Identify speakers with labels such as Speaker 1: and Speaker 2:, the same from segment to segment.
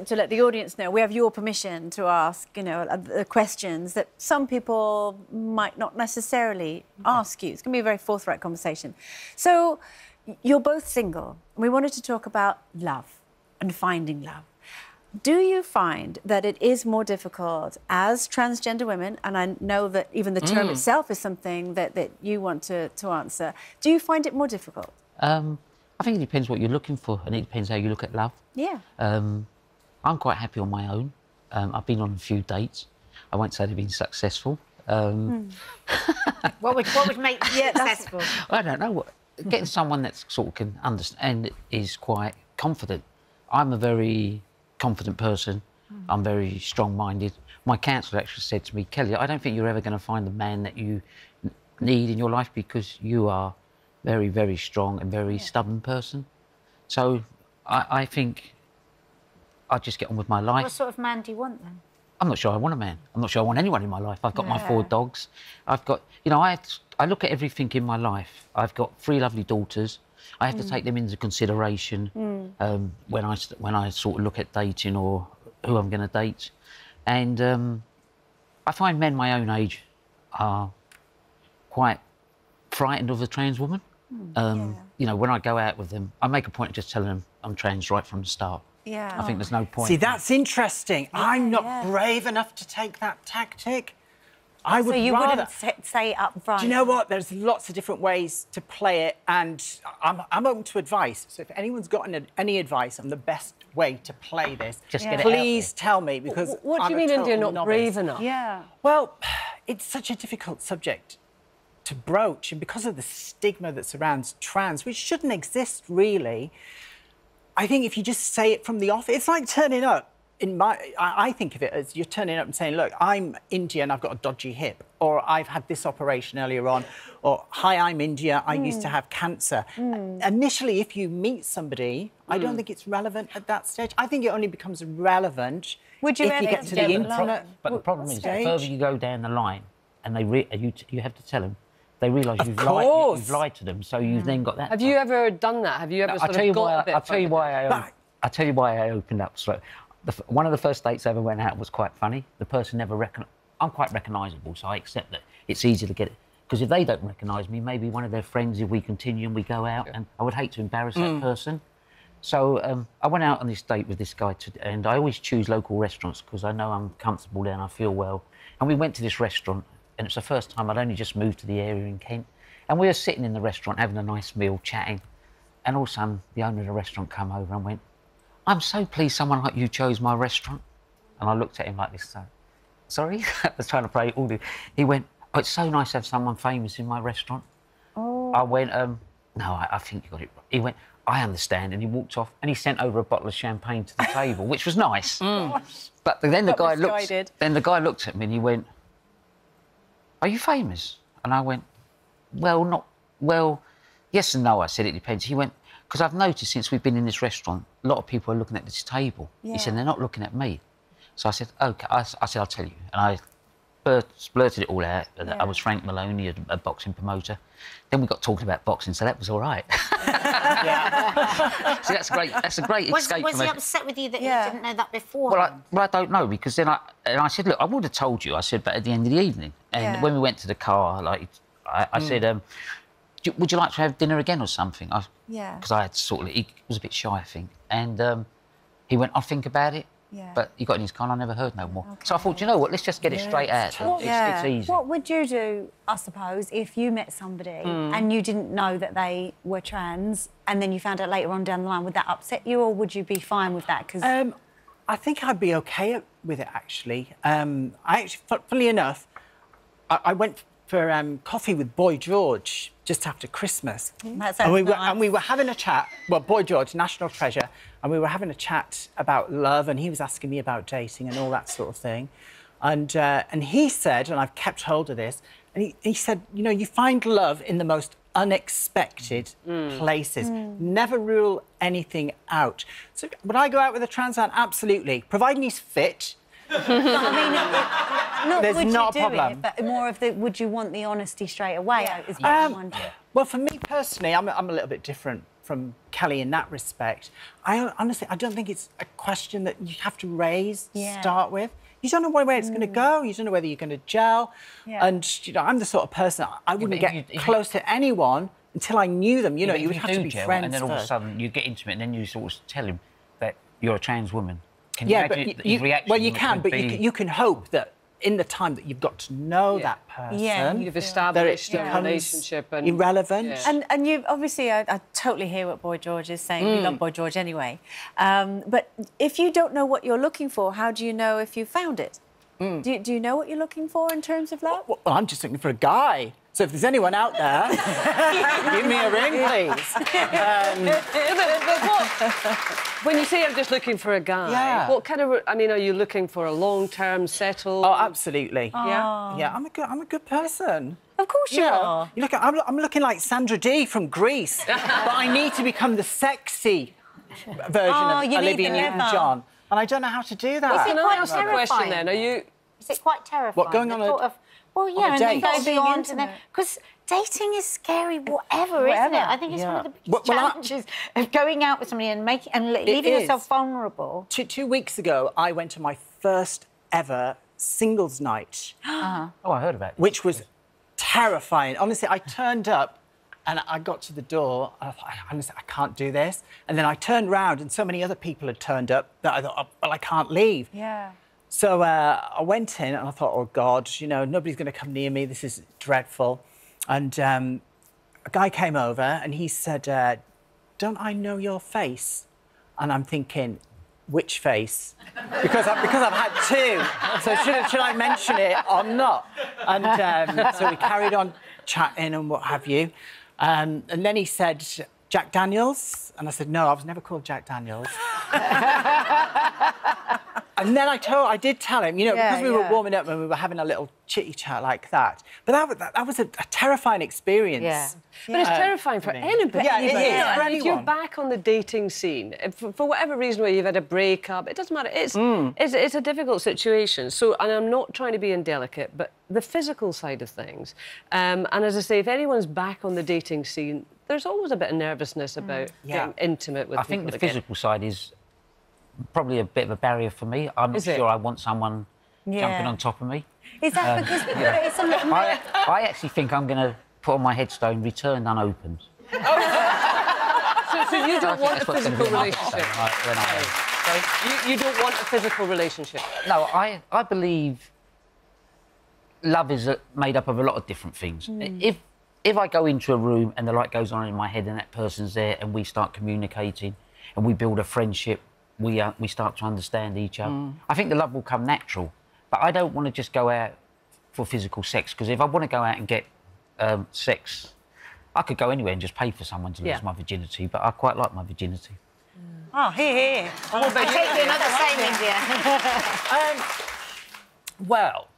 Speaker 1: To let the audience know, we have your permission to ask, you know, the questions that some people might not necessarily ask you. It's going to be a very forthright conversation. So, you're both single. We wanted to talk about love and finding love. Do you find that it is more difficult as transgender women, and I know that even the term itself is something that you want to answer, do you find it more difficult?
Speaker 2: I think it depends what you're looking for, and it depends how you look at love.
Speaker 1: Yeah.
Speaker 2: I'm quite happy on my own. I've been on a few dates. I won't say they've been successful.
Speaker 3: What would make you successful?
Speaker 2: I don't know. Getting someone that sort of can understand is quite confident. I'm a very confident person. I'm very strong-minded. My counsellor actually said to me, Kelly, I don't think you're ever going to find the man that you need in your life because you are very, very strong and very stubborn person. So I think I just get on with my life.
Speaker 3: What sort of man do you want, then?
Speaker 2: I'm not sure I want a man. I'm not sure I want anyone in my life. I've got my 4 dogs. I've got, you know, I look at everything in my life. I've got 3 lovely daughters. I have to take them into consideration when I sort of look at dating or who I'm going to date. And I find men my own age are quite frightened of a trans woman. You know, when I go out with them, I make a point of just telling them I'm trans right from the start.
Speaker 1: Yeah.
Speaker 2: I think there's no point.
Speaker 4: See, that's interesting. I'm not brave enough to take that tactic. I would
Speaker 3: So you
Speaker 4: rather...
Speaker 3: wouldn't say it up front?
Speaker 4: Do you know what? There's lots of different ways to play it, and I'm open to advice. So if anyone's got any advice on the best way to play this,
Speaker 2: just get it out
Speaker 4: please tell me, because
Speaker 5: What do you mean, India, not brave enough?
Speaker 1: Yeah.
Speaker 4: Well, it's such a difficult subject to broach, and because of the stigma that surrounds trans, which shouldn't exist, really, I think if you just say it from the off, it's like turning up. I think of it as you're turning up and saying, look, I'm India and I've got a dodgy hip, or I've had this operation earlier on, or hi, I'm India, I used to have cancer. Initially, if you meet somebody, I don't think it's relevant at that stage. I think it only becomes relevant if you get to the internet.
Speaker 2: But the problem is, the further you go down the line, and you have to tell them, they realise you've lied to them, so you've then got that.
Speaker 5: Have you ever done that? Have you ever sort of got a bit...
Speaker 2: I'll tell you why I opened up. So, one of the first dates I ever went out was quite funny. The person never recognised... I'm quite recognisable, so I accept that it's easy to get it. Because if they don't recognise me, maybe one of their friends, if we continue and we go out, and I would hate to embarrass that person. So I went out on this date with this guy, and I always choose local restaurants because I know I'm comfortable there and I feel well. And we went to this restaurant, and it's the first time I'd only just moved to the area in Kent. And we were sitting in the restaurant having a nice meal, chatting. And all of a sudden, the owner of the restaurant came over and went, I'm so pleased someone like you chose my restaurant. And I looked at him like this, so, sorry? I was trying to play all the... He went, oh, it's so nice to have someone famous in my restaurant. Oh. I went, no, I think you got it wrong. He went, I understand, and he walked off, and he sent over a bottle of champagne to the table, which was nice. But then the guy looked at me and he went, are you famous? And I went, well, yes and no. I said, it depends. He went, because I've noticed since we've been in this restaurant, a lot of people are looking at this table. Yeah. He said, they're not looking at me. So I said, OK. I said, I'll tell you. And I blurted it all out. Yeah. I was Frank Maloney, a boxing promoter. Then we got talking about boxing, so that was all right. See, that's a great escape.
Speaker 3: Was he upset with you that you didn't know that before?
Speaker 2: Well, I don't know, because then I said, look, I would have told you. I said, but at the end of the evening. And when we went to the car, like, I said, would you like to have dinner again or something? Because I had sort of... He was a bit shy, I think. And he went, I'll think about it. Yeah. But he got in his car and I never heard no more. Okay. So I thought, you know what, let's just get it straight out. It's easy.
Speaker 3: What would you do, I suppose, if you met somebody and you didn't know that they were trans and then you found out later on down the line? Would that upset you, or would you be fine with that? Because
Speaker 4: I think I'd be OK with it, actually. Funnily enough, I went for coffee with Boy George just after Christmas.
Speaker 3: And
Speaker 4: we were having a chat, well, Boy George, national treasure, and we were having a chat about love, and he was asking me about dating and all that sort of thing. And he said, and I've kept hold of this, and he said, you know, you find love in the most unexpected places. Never rule anything out. So would I go out with a trans man? Absolutely. Providing he's fit.
Speaker 3: I mean,
Speaker 4: there's
Speaker 3: would
Speaker 4: not
Speaker 3: you
Speaker 4: a problem.
Speaker 3: But more of the, would you want the honesty straight away? Is what I'm wondering.
Speaker 4: Well, for me personally, I'm a little bit different from Kellie in that respect. Honestly, I don't think it's a question that you have to raise to start with. You don't know where it's going to go. You don't know whether you're going to gel. Yeah. And, you know, I'm the sort of person, I wouldn't get close to anyone until I knew them. You know, you would have to be friends
Speaker 2: and then all of a sudden you get intimate and then you sort of tell him that you're a trans woman. Can you imagine his reaction?
Speaker 4: Well, you can, but you can hope that in the time that you've got to know that person,
Speaker 5: you've established a relationship and
Speaker 4: irrelevant.
Speaker 1: And you obviously, I totally hear what Boy George is saying. We love Boy George anyway. But if you don't know what you're looking for, how do you know if you found it? Do you know what you're looking for in terms of love?
Speaker 4: Well, I'm just looking for a guy. So if there's anyone out there, give me a ring, please.
Speaker 5: When you say I'm just looking for a guy, what kind of... I mean, are you looking for a long-term, settled...
Speaker 4: Oh, absolutely.
Speaker 5: Yeah?
Speaker 4: Yeah, I'm a good person.
Speaker 1: Of course you are.
Speaker 4: You look, I'm looking like Sandra Dee from Greece, but I need to become the sexy version of Olivia Newton-John. And I don't know how to do that.
Speaker 5: Can I ask a question then?
Speaker 6: Is it quite terrifying?
Speaker 4: What, going on a...
Speaker 6: Well, yeah, and then go beyond, and then because dating is scary, whatever, isn't it? I think it's one of the biggest challenges of going out with somebody and leaving yourself vulnerable.
Speaker 4: 2 weeks ago, I went to my first ever singles night.
Speaker 2: Oh, I heard about it.
Speaker 4: Which was terrifying. Honestly, I turned up and I got to the door. And I thought, honestly, I can't do this. And then I turned round and so many other people had turned up that I thought, oh, well, I can't leave.
Speaker 1: Yeah.
Speaker 4: So I went in and I thought, oh, God, you know, nobody's going to come near me. This is dreadful. And a guy came over and he said, don't I know your face? And I'm thinking, which face? Because I've had two. So should I mention it or not? And so we carried on chatting and what have you. And then he said, Jack Daniels? And I said, no, I was never called Jack Daniels. And then I did tell him, you know, because we were warming up and we were having a little chitty chat like that. But that was a terrifying experience.
Speaker 5: Yeah. But it's terrifying for anybody.
Speaker 4: Yeah, it is.
Speaker 5: And if you're back on the dating scene, for whatever reason, where you've had a breakup, it doesn't matter. It's a difficult situation. So, and I'm not trying to be indelicate, but the physical side of things. And as I say, if anyone's back on the dating scene, there's always a bit of nervousness about getting intimate with people.
Speaker 2: I think the physical side is probably a bit of a barrier for me. I'm not sure I want someone jumping on top of me.
Speaker 3: Is that because it's a little...
Speaker 2: I actually think I'm going to put on my headstone, returned unopened.
Speaker 5: So you don't want a physical relationship? You don't want a physical relationship?
Speaker 2: No, I believe love is made up of a lot of different things. If I go into a room and the light goes on in my head and that person's there and we start communicating and we build a friendship, we start to understand each other. I think the love will come natural, but I don't want to just go out for physical sex, because if I want to go out and get sex, I could go anywhere and just pay for someone to lose my virginity, but I quite like my virginity.
Speaker 3: Oh, here.
Speaker 6: I'll take you another same, India.
Speaker 4: Well,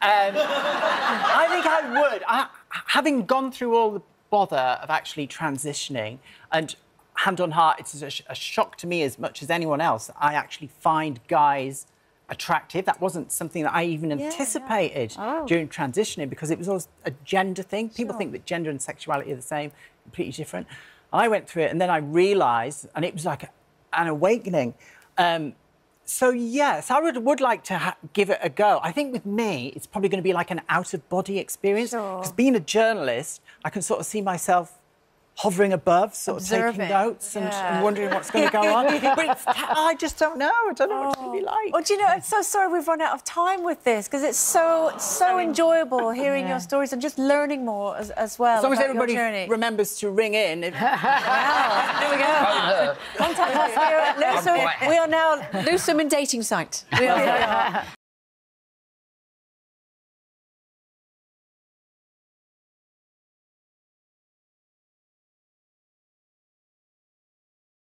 Speaker 4: I think I would. Having gone through all the bother of actually transitioning, and hand on heart, it's a shock to me as much as anyone else. I actually find guys attractive. That wasn't something that I even anticipated during transitioning, because it was always a gender thing. People think that gender and sexuality are the same, completely different. I went through it and then I realised, and it was like an awakening. So, yes, I would like to give it a go. I think with me, it's probably going to be like an out-of-body experience. Because being a journalist, I can sort of see myself hovering above, sort of taking notes and wondering what's going to go on. But I just don't know. I don't know what it's going to be like.
Speaker 1: Well, do you know, I'm so sorry we've run out of time with this, because it's so enjoyable hearing your stories and just learning more as well.
Speaker 4: As long as everybody remembers to ring in.
Speaker 1: Here we go. Contact us here at Lewsome. We are now Lewsome and dating site. We are.